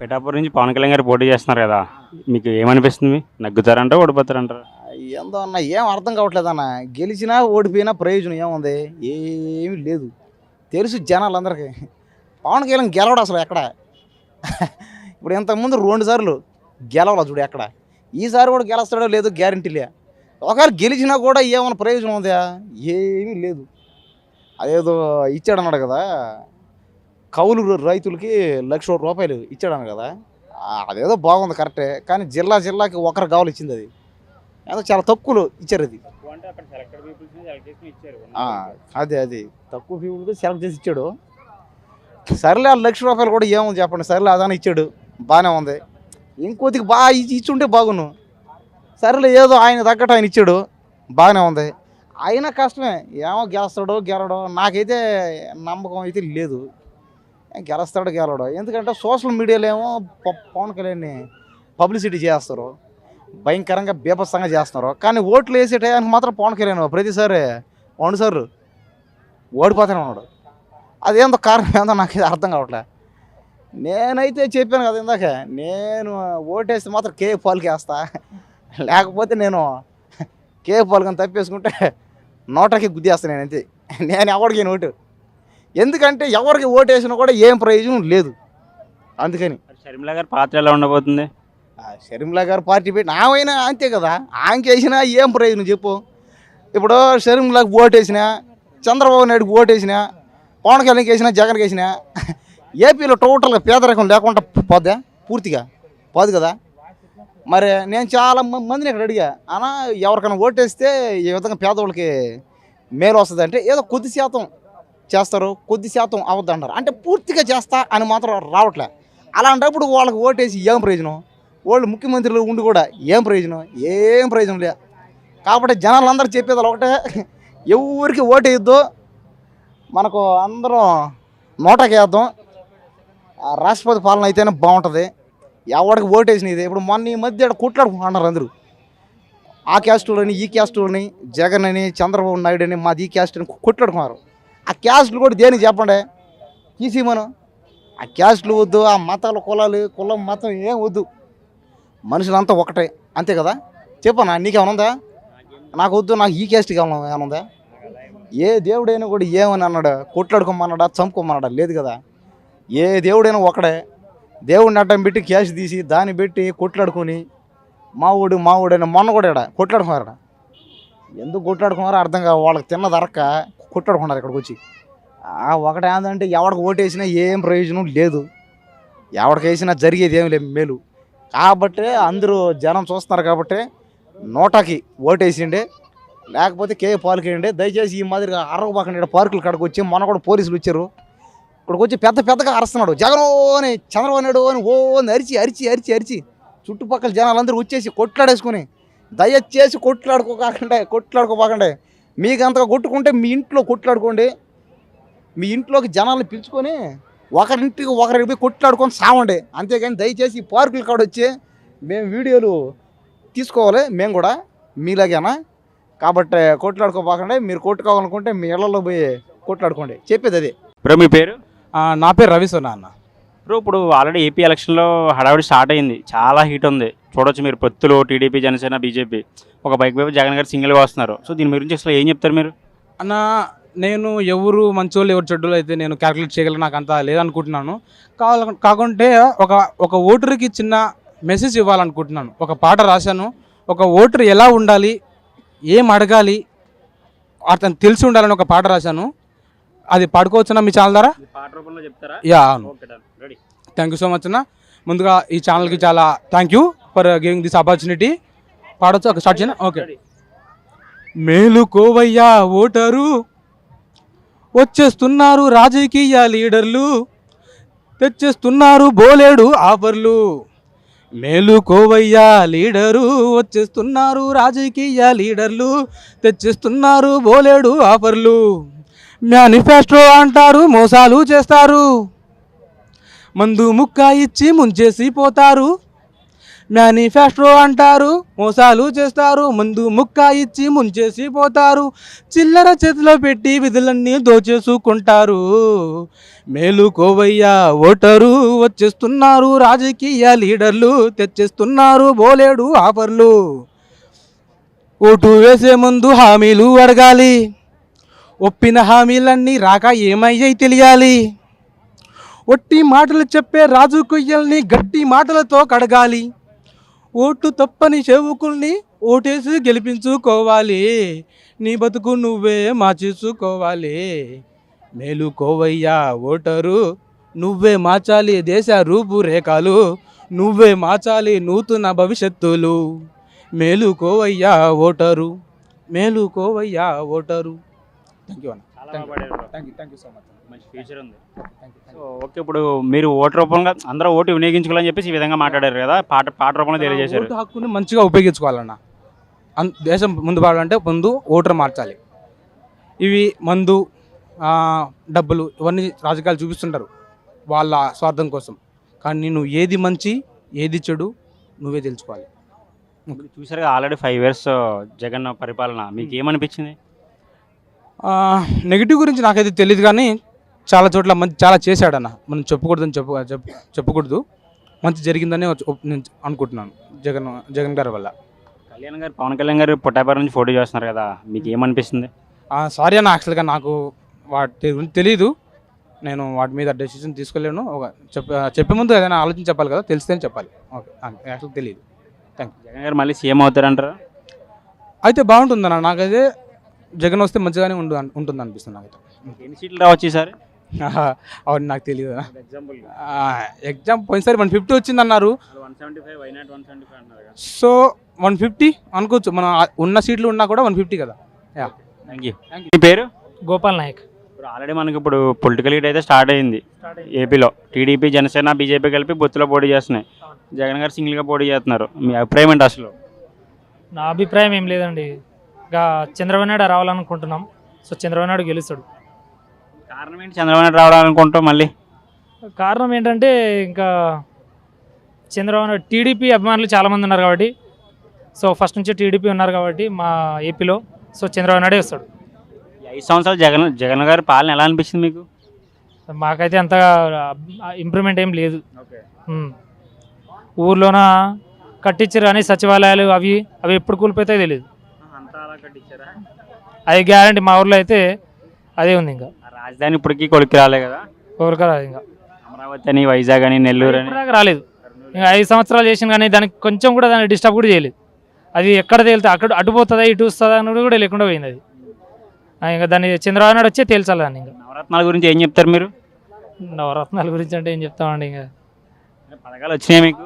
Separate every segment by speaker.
Speaker 1: పిఠాపురం నుంచి పవన్ కళ్యాణ్ గారు పోటీ చేస్తున్నారు కదా, మీకు ఏమనిపిస్తుంది? నగ్గుతారంటారా, ఓడిపోతారంటారా?
Speaker 2: ఏందో అన్న ఏం అర్థం కావట్లేదు అన్న. గెలిచినా ఓడిపోయినా ప్రయోజనం ఏముంది? ఏమీ లేదు. తెలుసు జనాలందరికీ పవన్ కళ్యాణ్ గెలవడు అసలు ఎక్కడ. ఇప్పుడు ఇంతకుముందు 2 సార్లు గెలవాలి చూడు ఎక్కడ. ఈసారి కూడా గెలుస్తాడో లేదో గ్యారంటీలే. ఒకవేళ గెలిచినా కూడా ఏమైనా ప్రయోజనం ఉందా? ఏమీ లేదు. అదేదో ఇచ్చాడన్నాడు కదా, కౌలు రైతులకి ₹1,00,000 ఇచ్చాడన్నాడు కదా. అదేదో బాగుంది కరెక్టే, కానీ జిల్లాకి ఒకరు కావాలి ఇచ్చింది. అది ఏదో చాలా తక్కువలో ఇచ్చారు. అది అది తక్కువ పీపుల్కి సెలెక్ట్ చేసి ఇచ్చాడు. సరేలే ఆ ₹1,00,000 కూడా ఏముంది చెప్పండి. సరేలే అదాని ఇచ్చాడు, బాగానే ఉంది. ఇంకొద్దికి బాగా ఇచ్చుంటే బాగున్నాను. సరేలే ఏదో ఆయన తగ్గట్టు ఆయన ఇచ్చాడు, బాగానే ఉంది. అయినా కష్టమే. ఏమో గెలుస్తాడో గెలడో నాకైతే నమ్మకం అయితే లేదు. గెలుస్తాడో గెలడో, ఎందుకంటే సోషల్ మీడియాలో ఏమో పవన్ కళ్యాణ్ని పబ్లిసిటీ చేస్తారు, భయంకరంగా బీభత్సంగా చేస్తున్నారు. కానీ ఓట్లు వేసే టయానికి మాత్రం పవన్ కళ్యాణ్ ప్రతిసారి 2 సార్లు ఓడిపోతానే ఉన్నాడు. అదేందో కారణం ఏందో నాకు ఇది అర్థం కావట్లే. నేనైతే చెప్పాను కదా ఇందాక, నేను ఓటేస్తే మాత్రం కేఏ పాల్కి వేస్తా, లేకపోతే నేను కేఏ పాల్ కానీ తప్పేసుకుంటే నోటకి గుద్దేస్తాను. నేనైతే నేను ఎవరికి ఓటు, ఎందుకంటే ఎవరికి ఓటు వేసినా కూడా ఏం ప్రయోజనం లేదు. అందుకని
Speaker 1: షర్మిల గారి పాత్ర ఎలా ఉండబోతుంది?
Speaker 2: షర్మిల గారు పార్టీ పెట్టి ఆమెనా అంతే కదా, ఆమెకి వేసినా ఏం ప్రయోజనం చెప్పు. ఇప్పుడు షర్మిలకు ఓటు వేసినా, చంద్రబాబు నాయుడుకి ఓటు వేసినా, పవన్ కళ్యాణ్కి వేసినా, జగన్కి వేసినా, ఏపీలో టోటల్గా పేదరికం లేకుండా పోద్దా? పూర్తిగా పోదు కదా. మరి నేను చాలా మందిని ఇక్కడ అడిగా, అన్నా ఎవరికైనా ఓటేస్తే ఈ విధంగా పేదవాళ్ళకి మేలు వస్తుంది అంటే ఏదో కొద్ది శాతం చేస్తారు, కొద్ది శాతం అవద్దు అంటారు. అంటే పూర్తిగా చేస్తా అని మాత్రం రావట్లే. అలాంటప్పుడు వాళ్ళకి ఓటేసి ఏం ప్రయోజనం? వాళ్ళు ముఖ్యమంత్రులు ఉండి కూడా ఏం ప్రయోజనం? ఏం ప్రయోజనం లే. కాబట్టి జనాలందరూ చెప్పేది ఒకటే, ఎవరికి ఓటేయద్దు, మనకు అందరం నోటకి వేద్దాం, రాష్ట్రపతి పాలన అయితేనే బాగుంటుంది. ఎవరికి ఓటేసినది ఇప్పుడు మొన్న ఈ మధ్య కొట్లాడుకుంటున్నారు అందరూ, ఆ క్యాస్టులని ఈ క్యాస్టులని, జగన్ అని చంద్రబాబు నాయుడు అని మాది ఈ క్యాస్ట్ అని కొట్లాడుకున్నారు. ఆ క్యాస్టులు కూడా దేనికి చెప్పండి తీసేమను. ఆ క్యాస్టులు వద్దు, ఆ మతాలు కులాలు కులం మతం ఏం వద్దు, మనుషులంతా ఒకటే, అంతే కదా. చెప్పనా నీకేమైనా ఉందా? నాకు వద్దు, నాకు ఈ క్యాస్ట్కి ఏమైనా ఉందా? ఏ దేవుడైనా కూడా ఏమని అన్నాడా? కొట్లాడుకోమన్నాడా, చంపుకోమన్నాడా? లేదు కదా. ఏ దేవుడైనా ఒకడే. దేవుడిని అడ్డం పెట్టి క్యాష్ తీసి దాన్ని పెట్టి కొట్లాడుకొని మావుడైనా మొన్న కూడా కొట్లాడుకున్నారట. ఎందుకు కొట్లాడుకున్నారో అర్థం కాదు. వాళ్ళకి తిన్నది అరక్క కొట్లాడుకున్నారు ఇక్కడికి వచ్చి. ఒకటే ఏంటంటే ఎవరికి ఓటేసినా ఏం ప్రయోజనం లేదు, ఎవరికి వేసినా జరిగేది ఏమి లేదు మేలు. కాబట్టి అందరూ జనం చూస్తున్నారు కాబట్టి నోటాకి ఓటేసిండే, లేకపోతే కేఏ పార్క్ వేయండి. దయచేసి ఈ మాదిరిగా అరవబాకండి. పార్కులు కాడికి వచ్చి మొన్న కూడా పోలీసులు వచ్చారు, ఇక్కడికి వచ్చి పెద్దగా అరుస్తున్నాడు, జగన్ అని చంద్రబాబు నాయుడు అని ఓ అరిచి అరిచి అరిచి అరిచి చుట్టుపక్కల జనాలందరూ వచ్చేసి కొట్లాడేసుకుని, దయచేసి కొట్లాడుకోబాకండి. మీకు అంతగా కొట్టుకుంటే మీ ఇంట్లో కొట్లాడుకోండి, మీ ఇంట్లోకి జనాలను పిలుచుకొని ఒకరింటికి ఒకరికి పోయి కొట్లాడుకొని సావండి. అంతేగాని దయచేసి ఈ పార్కుల కాడ వచ్చి మేము వీడియోలు తీసుకోవాలి, మేము కూడా మీలాగేనా. కాబట్టి కొట్లాడుకోబాకండి. మీరు కొట్టుకోవాలనుకుంటే మీ ఇళ్లలో పోయి కొట్లాడుకోండి, చెప్పేది అదే.
Speaker 1: బ్రో మీ పేరు?
Speaker 3: నా పేరు రవిసోనా అన్న.
Speaker 1: బ్రో ఇప్పుడు ఆల్రెడీ ఏపీ ఎలక్షన్లో హడావిడి స్టార్ట్ అయింది, చాలా హీట్ ఉంది. చూడొచ్చు మీరు, పొత్తులు టీడీపీ, జనసేన, బీజేపీ, ఒక బైక్ వైపు జగన్ గారు సింగిల్గా వస్తున్నారు. సో దీని గురించి అసలు ఏం చెప్తారు మీరు?
Speaker 3: అన్న నేను ఎవరు మంచోళ్ళు ఎవరు చెడ్డోళ్ళు అయితే నేను క్యాలిక్యులేట్ చేయగలను, నాకు అంత లేదనుకుంటున్నాను. కాకుంటే ఒక ఓటర్కి చిన్న మెసేజ్ ఇవ్వాలనుకుంటున్నాను. ఒక పాట రాశాను, ఒక ఓటర్ ఎలా ఉండాలి, ఏం అడగాలి, అతను తెలిసి ఉండాలని ఒక పాట రాశాను. అది పాడుకోవచ్చునా మీ ఛానల్ ద్వారా? యా అవును. థ్యాంక్ యూ సో మచ్ అన్న. ముందుగా ఈ ఛానల్కి చాలా thank you for giving this opportunity. పాడొచ్చు, ఒక స్టార్ట్ చేయనా? ఓకే. మేలుకోవయ్యా ఓటరు, వచ్చేస్తున్నారు రాజకీయ లీడర్లు, తెచ్చేస్తున్నారు బోలేడు ఆఫర్లు. మేలుకోవయ్యా లీడరు, వచ్చేస్తున్నారు రాజకీయ లీడర్లు, తెచ్చేస్తున్నారు బోలేడు ఆఫర్లు. మేనిఫెస్టో అంటారు, మోసాలు చేస్తారు, మందు ముక్క ఇచ్చి ముంచేసి పోతారు. మేనిఫెస్టో అంటారు, మోసాలు చేస్తారు, ముందు ముక్క ఇచ్చి ముంచేసి పోతారు, చిల్లర చేతిలో పెట్టి విధులన్నీ దోచేసుకుంటారు. మేలుకోవయ్యా ఓటరు, వచ్చేస్తున్నారు రాజకీయ లీడర్లు, తెచ్చేస్తున్నారు బోలేడు ఆఫర్లు. ఓటు వేసే ముందు హామీలు అడగాలి, ఒప్పిన హామీలన్నీ రాక ఏమయ్యాయి తెలియాలి. ఒట్టి మాటలు చెప్పే రాజు కొయ్యల్ని గట్టి మాటలతో కడగాలి. ఓటు తప్పని చెవుకుల్ని ఓటేసి గెలిపించుకోవాలి. నీ బతుకు నువ్వే మార్చేసుకోవాలి. మేలుకోవయ్యా ఓటరు, నువ్వే మార్చాలి దేశ రూపురేఖలు, నువ్వే మార్చాలి నూతన భవిష్యత్తులు. మేలుకోవయ్యా ఓటరు, మేలుకోవయ్యా ఓటరు. థ్యాంక్ యూ అన్న. Thank you so much.
Speaker 1: మంచి ఫ్యూచర్ ఉంది. సో ఓకే, ఇప్పుడు మీరు ఓటు రూపంగా అందరూ ఓటు వినియోగించుకోవాలని చెప్పేసి ఈ విధంగా మాట్లాడారు కదా, పాట రూపంలో తెలియజేశారు.
Speaker 3: ఓటు హక్కుని మంచిగా ఉపయోగించుకోవాలన్న. దేశం ముందు పడాలంటే ముందు ఓటర్ మార్చాలి. ఇవి మందు, డబ్బులు ఇవన్నీ రాజకీయాలు చూపిస్తుంటారు వాళ్ళ స్వార్థం కోసం. కానీ నువ్వు ఏది మంచి ఏది చెడు నువ్వే తెలుసుకోవాలి.
Speaker 1: చూసారు కదా, ఆల్రెడీ 5 years జగన్ పరిపాలన, మీకు ఏమనిపించింది?
Speaker 3: నెగిటివ్ గురించి నాకైతే తెలియదు, కానీ చాలా చోట్ల మంచి చాలా చేశాడన్న. మనం చెప్పకూడదని చెప్పకూడదు, మంచి జరిగిందని నేను అనుకుంటున్నాను జగన్ గారి వల్ల.
Speaker 1: పవన్ కళ్యాణ్ గారు పుట్టాపర్ నుంచి పోటీ చేస్తున్నారు కదా, మీకు ఏమనిపిస్తుంది?
Speaker 3: సారీ అన్న, యాక్చువల్గా నాకు వాటి గురించి తెలీదు, నేను వాటి మీద డెసిషన్ తీసుకోలేను. చెప్పే ముందు ఏదైనా ఆలోచన చెప్పాలి కదా, తెలిస్తేనే చెప్పాలి. ఓకే, యాక్చువల్గా తెలియదు. Thank you.
Speaker 1: జగన్ గారు మళ్ళీ సీఎం అవుతారంటారా?
Speaker 3: అయితే బాగుంటుందన్న, నాకైతే జగన్ వస్తే మంచిగానే ఉంటుంది అనిపిస్తుంది నాకైతే.
Speaker 1: ఎన్ని సీట్లు రావచ్చు ఈసారి?
Speaker 3: అవును, నాకు తెలియదు. ఎగ్జామ్ పోయినసారి 150 వచ్చిందన్నారు, సో 150 అనుకోవచ్చు. మన ఉన్న సీట్లు ఉన్నా కూడా 150 కదా.
Speaker 1: Thank you. మీ పేరు?
Speaker 4: గోపాల్ నాయక్.
Speaker 1: ఇప్పుడు ఆల్రెడీ మనకి ఇప్పుడు పొలిటికల్ లీడ్ అయితే స్టార్ట్ అయింది ఏపీలో. టీడీపీ, జనసేన, బీజేపీ కలిపి బొత్తులో పోటీ చేస్తున్నాయి. జగన్ గారు సింగిల్గా పోటీ చేస్తున్నారు. మీ అభిప్రాయం ఏంటి అసలు?
Speaker 4: నా అభిప్రాయం ఏం లేదండి, ఇంకా చంద్రబాబు నాయుడు రావాలనుకుంటున్నాం. సో చంద్రబాబు నాయుడు గెలుస్తాడు.
Speaker 1: కారణం ఏంటి చంద్రబాబు నాయుడు రావాలనుకుంటాం? మళ్ళీ
Speaker 4: కారణం ఏంటంటే ఇంకా చంద్రబాబు నాయుడు టీడీపీ అభిమానులు చాలామంది ఉన్నారు కాబట్టి, సో ఫస్ట్ నుంచి టీడీపీ ఉన్నారు కాబట్టి మా ఏపీలో, సో చంద్రబాబు నాయుడే వస్తాడు.
Speaker 1: 5 సంవత్సరాలు జగన్ గారి పాలన ఎలా అనిపించింది మీకు?
Speaker 4: మాకైతే అంతగా ఇంప్రూవ్మెంట్ ఏం లేదు. ఊర్లోన కట్టించారు కానీ సచివాలయాలు అవి ఎప్పుడు కూలిపోతాయో తెలియదు. అది గ్యారంటీ, మా ఊర్లో అయితే అదే ఉంది. ఇంకా
Speaker 1: రాజధాని ఇప్పటికీ కొలిక్కి రాలే కదా,
Speaker 4: ఎవరికి రాదు. ఇంకా
Speaker 1: అమరావతి అని, వైజాగ్ అని, నెల్లూరు అని
Speaker 4: రాలేదు. ఇంకా 5 సంవత్సరాలు చేసిన కానీ దానికి కొంచెం కూడా దాన్ని డిస్టర్బ్ కూడా చేయలేదు. అది ఎక్కడ తేలితే అక్కడ అటుపోతుందా ఇటు వస్తుందా అని కూడా లేకుండా పోయింది అది. ఇంకా దాన్ని చంద్రబాబు నాయుడు వచ్చే తేల్చాలి దాన్ని. ఇంకా
Speaker 1: నవరత్నాల గురించి ఏం చెప్తారు మీరు?
Speaker 4: నవరత్నాల గురించి అంటే ఏం చెప్తామండి, ఇంకా
Speaker 1: పథకాలు వచ్చినాయి మీకు?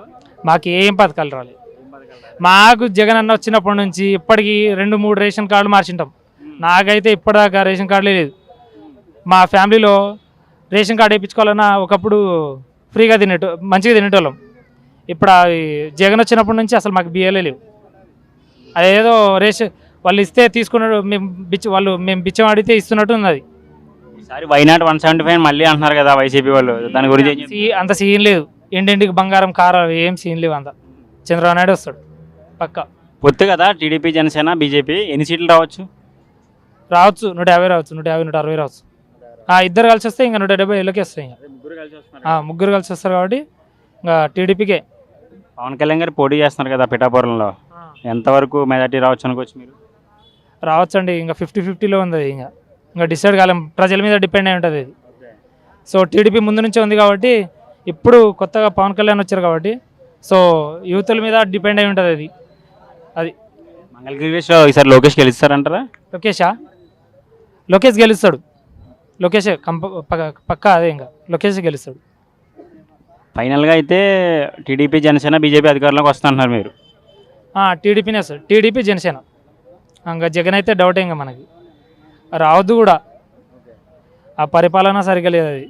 Speaker 4: మాకు ఏం పథకాలు రాలేదు. మాకు జగన్ అన్న వచ్చినప్పటి నుంచి ఇప్పటికీ 2-3 రేషన్ కార్డులు మార్చింటాం. నాకైతే ఇప్పటిదాకా రేషన్ కార్డులే లేదు. మా ఫ్యామిలీలో రేషన్ కార్డు వేయించుకోవాలన్నా ఒకప్పుడు ఫ్రీగా మంచిగా తినేటోళ్ళం. ఇప్పుడు అవి జగన్ వచ్చినప్పటి నుంచి అసలు మాకు బియ్యాలే లేవు. అదేదో రేషన్ వాళ్ళు ఇస్తే తీసుకున్నాడు, మేము బిచ్చం అడిగితే ఇస్తున్నట్టు ఉన్నది.
Speaker 1: ఈసారి వైనాట్ 175 మళ్ళీ అంటున్నారు కదా వైసీపీ వాళ్ళు, దాని గురించి
Speaker 4: అంత సీన్ లేదు. ఇంటింటికి బంగారం, కారం ఏం సీన్ లేవు. అంత చంద్రబాబు నాయుడు వస్తాడు పక్కా.
Speaker 1: పొత్తు కదా టీడీపీ, జనసేన, బీజేపీ, ఎన్ని సీట్లు రావచ్చు?
Speaker 4: 150 రావచ్చు, 160 రావచ్చు. ఇద్దరు కలిసి వస్తే ఇంకా 170 వస్తాయి. ఇంకా ముగ్గురు కలిసి వస్తారు కాబట్టి ఇంకా టీడీపీకే.
Speaker 1: పవన్ కళ్యాణ్ గారు పోటీ చేస్తున్నారు కదా పిఠాపురంలో, ఎంతవరకు మెజార్టీ రావచ్చు అనుకోవచ్చు మీరు?
Speaker 4: రావచ్చండి, ఇంకా 50-50లో ఉంది. ఇంకా డిసైడ్ కాలేం, ప్రజల మీద డిపెండ్ అయి ఉంటుంది అది. సో టీడీపీ ముందు నుంచే ఉంది కాబట్టి, ఇప్పుడు కొత్తగా పవన్ కళ్యాణ్ వచ్చారు కాబట్టి, సో యూతుల మీద డిపెండ్ అయి ఉంటుంది అది.
Speaker 1: మంగళగిరిలో ఈసారి లోకేష్ గెలుస్తారంటారా?
Speaker 4: లోకేష్ గెలుస్తాడు. లోకేష్ పక్కా అదే, ఇంకా లోకేష్ గెలుస్తాడు.
Speaker 1: ఫైనల్గా అయితే టీడీపీ, జనసేన, బీజేపీ అధికారంలోకి వస్తున్నారు మీరు?
Speaker 4: టీడీపీనే వస్తాడు, టీడీపీ, జనసేన. ఇంకా జగన్ అయితే డౌటే, ఇంకా మనకి రావద్దు కూడా. ఆ పరిపాలన సరిగ్గా లేదు అది.